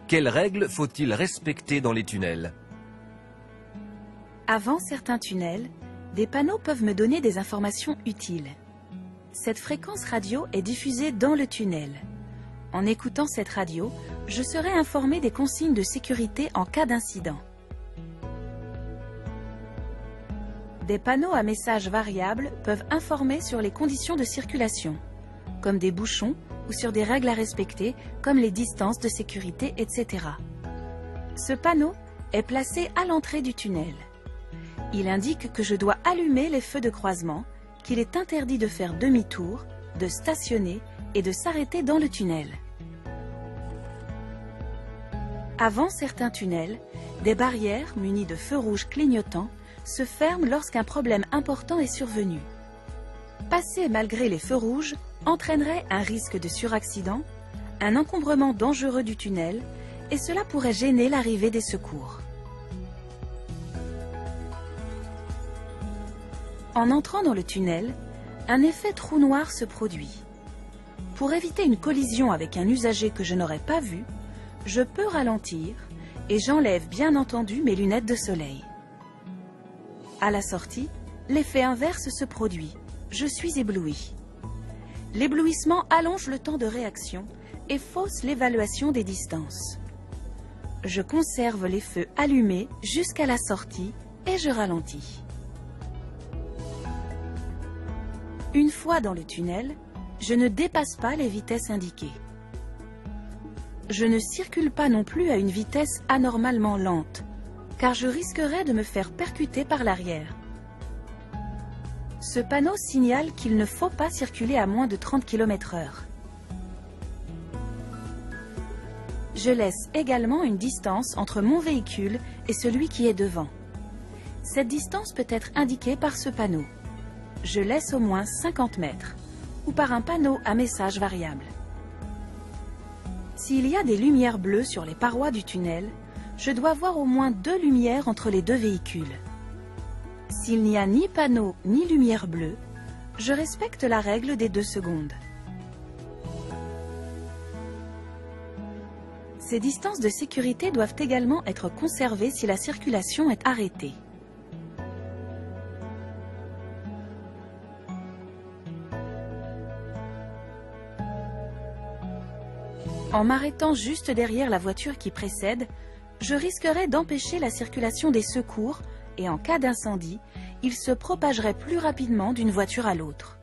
Quelles règles faut-il respecter dans les tunnels? Avant certains tunnels, des panneaux peuvent me donner des informations utiles. Cette fréquence radio est diffusée dans le tunnel. En écoutant cette radio, je serai informé des consignes de sécurité en cas d'incident. Des panneaux à messages variables peuvent informer sur les conditions de circulation, comme des bouchons ou sur des règles à respecter, comme les distances de sécurité, etc. Ce panneau est placé à l'entrée du tunnel. Il indique que je dois allumer les feux de croisement, qu'il est interdit de faire demi-tour, de stationner et de s'arrêter dans le tunnel. Avant certains tunnels, des barrières munies de feux rouges clignotants se ferment lorsqu'un problème important est survenu. Passer malgré les feux rouges entraînerait un risque de suraccident, un encombrement dangereux du tunnel, et cela pourrait gêner l'arrivée des secours. En entrant dans le tunnel, un effet trou noir se produit. Pour éviter une collision avec un usager que je n'aurais pas vu, je peux ralentir et j'enlève bien entendu mes lunettes de soleil. À la sortie, l'effet inverse se produit. Je suis ébloui. L'éblouissement allonge le temps de réaction et fausse l'évaluation des distances. Je conserve les feux allumés jusqu'à la sortie et je ralentis. Une fois dans le tunnel, je ne dépasse pas les vitesses indiquées. Je ne circule pas non plus à une vitesse anormalement lente, car je risquerais de me faire percuter par l'arrière. Ce panneau signale qu'il ne faut pas circuler à moins de 30 km/h. Je laisse également une distance entre mon véhicule et celui qui est devant. Cette distance peut être indiquée par ce panneau. Je laisse au moins 50 mètres, ou par un panneau à message variable. S'il y a des lumières bleues sur les parois du tunnel, je dois voir au moins 2 lumières entre les 2 véhicules. S'il n'y a ni panneau ni lumière bleue, je respecte la règle des 2 secondes. Ces distances de sécurité doivent également être conservées si la circulation est arrêtée. En m'arrêtant juste derrière la voiture qui précède, je risquerais d'empêcher la circulation des secours et en cas d'incendie, il se propagerait plus rapidement d'une voiture à l'autre.